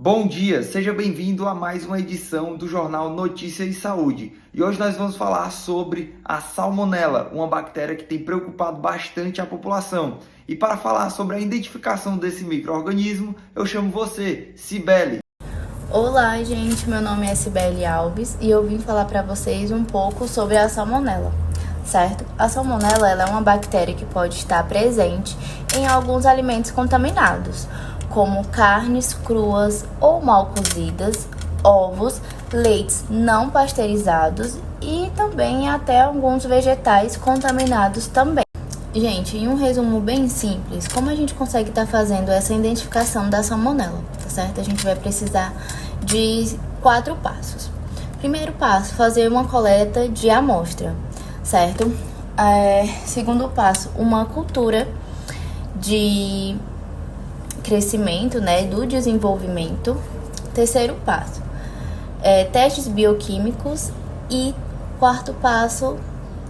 Bom dia, seja bem-vindo a mais uma edição do Jornal Notícia e Saúde. E hoje nós vamos falar sobre a salmonela, uma bactéria que tem preocupado bastante a população. E para falar sobre a identificação desse micro-organismo, eu chamo você, Cibele. Olá, gente, meu nome é Cibele Alves e eu vim falar para vocês um pouco sobre a salmonela, certo? A salmonela ela é uma bactéria que pode estar presente em alguns alimentos contaminados, como carnes cruas ou mal cozidas, ovos, leites não pasteurizados e também até alguns vegetais contaminados também. Gente, em um resumo bem simples, como a gente consegue estar fazendo essa identificação da salmonela, tá certo? A gente vai precisar de 4 passos. Primeiro passo, fazer uma coleta de amostra, certo? Segundo passo, uma cultura de crescimento, do desenvolvimento. Terceiro passo, testes bioquímicos e quarto passo,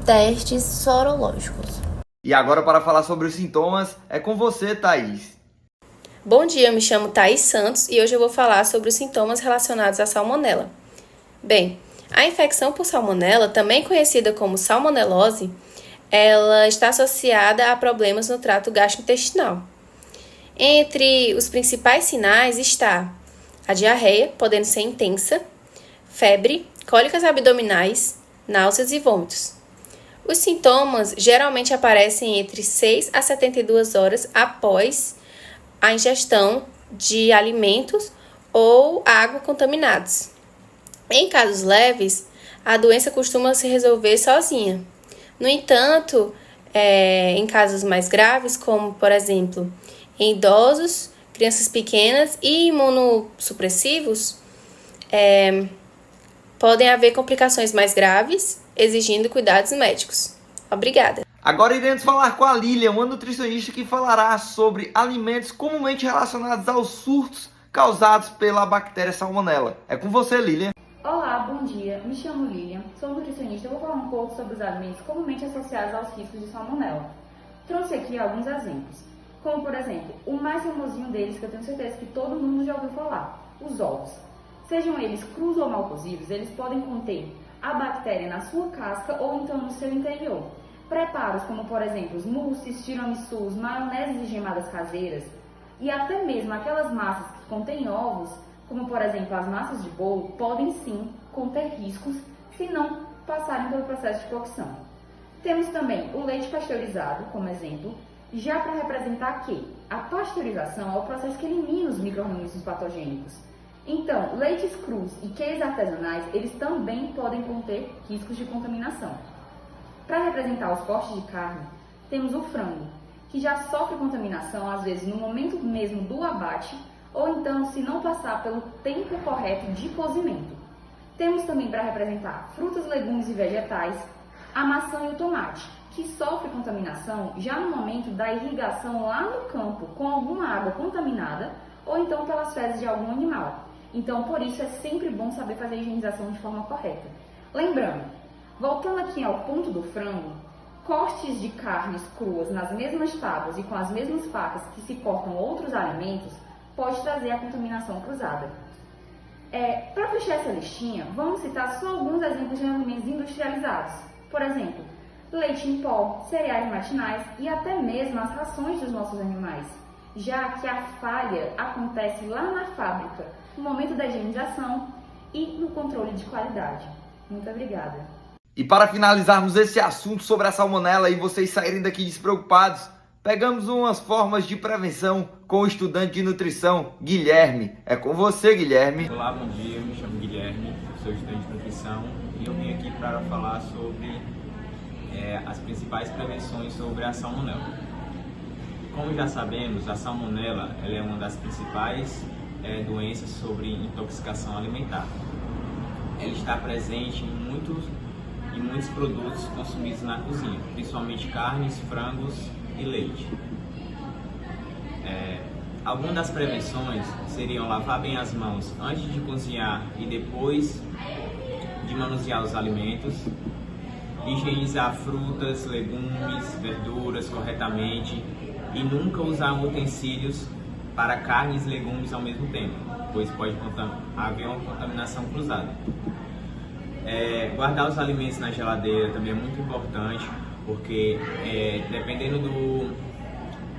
testes sorológicos. E agora para falar sobre os sintomas, é com você, Thaís. Bom dia, eu me chamo Thaís Santos e hoje eu vou falar sobre os sintomas relacionados à salmonela. Bem, a infecção por salmonela, também conhecida como salmonelose, ela está associada a problemas no trato gastrointestinal. Entre os principais sinais está a diarreia, podendo ser intensa, febre, cólicas abdominais, náuseas e vômitos. Os sintomas geralmente aparecem entre 6 a 72 horas após a ingestão de alimentos ou água contaminados. Em casos leves, a doença costuma se resolver sozinha. No entanto, em casos mais graves, como por exemplo, em idosos, crianças pequenas e imunossupressivos, podem haver complicações mais graves, exigindo cuidados médicos. Obrigada. Agora iremos falar com a Lilian, uma nutricionista que falará sobre alimentos comumente relacionados aos surtos causados pela bactéria salmonela. É com você, Lilian. Olá, bom dia. Me chamo Lilian, sou nutricionista e vou falar um pouco sobre os alimentos comumente associados aos riscos de salmonela. Trouxe aqui alguns exemplos, como por exemplo, o mais famosinho deles que eu tenho certeza que todo mundo já ouviu falar, os ovos. Sejam eles crus ou mal cozidos, eles podem conter a bactéria na sua casca ou então no seu interior. Preparos como, por exemplo, os mousses, tiramissus, maioneses e gemadas caseiras e até mesmo aquelas massas que contêm ovos, como, por exemplo, as massas de bolo, podem sim conter riscos se não passarem pelo processo de cocção. Temos também o leite pasteurizado, como exemplo, já para representar que a pasteurização é o processo que elimina os micro-organismos patogênicos. Então, leites crus e queijos artesanais, eles também podem conter riscos de contaminação. Para representar os cortes de carne, temos o frango, que já sofre contaminação, às vezes no momento mesmo do abate, ou então se não passar pelo tempo correto de cozimento. Temos também para representar frutas, legumes e vegetais, a maçã e o tomate, que sofre contaminação já no momento da irrigação lá no campo com alguma água contaminada, ou então pelas fezes de algum animal. Então, por isso, é sempre bom saber fazer a higienização de forma correta. Lembrando, voltando aqui ao ponto do frango, cortes de carnes cruas nas mesmas tábuas e com as mesmas facas que se cortam outros alimentos pode trazer a contaminação cruzada. Para fechar essa listinha, vamos citar só alguns exemplos de alimentos industrializados. Por exemplo, leite em pó, cereais matinais e até mesmo as rações dos nossos animais, já que a falha acontece lá na fábrica, no momento da higienização e no controle de qualidade. Muito obrigada. E para finalizarmos esse assunto sobre a salmonela e vocês saírem daqui despreocupados, pegamos umas formas de prevenção com o estudante de nutrição, Guilherme. É com você, Guilherme. Olá, bom dia, eu me chamo Guilherme, sou estudante de nutrição e eu vim aqui para falar sobre as principais prevenções sobre a salmonela. Como já sabemos, a salmonela ela é uma das principais doenças sobre intoxicação alimentar. Ela está presente em muitos produtos consumidos na cozinha, principalmente carnes, frangos e leite. Algumas das prevenções seriam lavar bem as mãos antes de cozinhar e depois de manusear os alimentos, higienizar frutas, legumes, verduras corretamente e nunca usar utensílios para carnes e legumes ao mesmo tempo. pois pode haver uma contaminação cruzada. Guardar os alimentos na geladeira também é muito importante, porque dependendo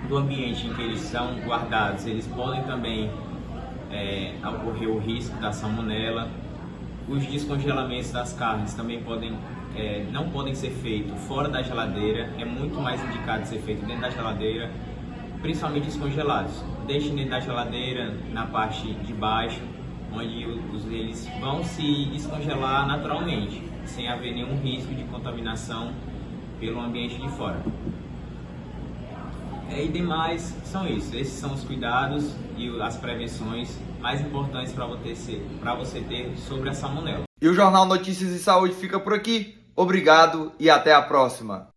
do ambiente em que eles são guardados, eles podem também ocorrer o risco da salmonela. Os descongelamentos das carnes também não podem ser feitos fora da geladeira, é muito mais indicado ser feito dentro da geladeira, principalmente descongelados. Deixe dentro da geladeira, na parte de baixo, onde eles vão se descongelar naturalmente, sem haver nenhum risco de contaminação pelo ambiente de fora. E demais são isso. Esses são os cuidados e as prevenções mais importantes para você ter sobre a salmonela. E o Jornal Notícias e Saúde fica por aqui. Obrigado e até a próxima.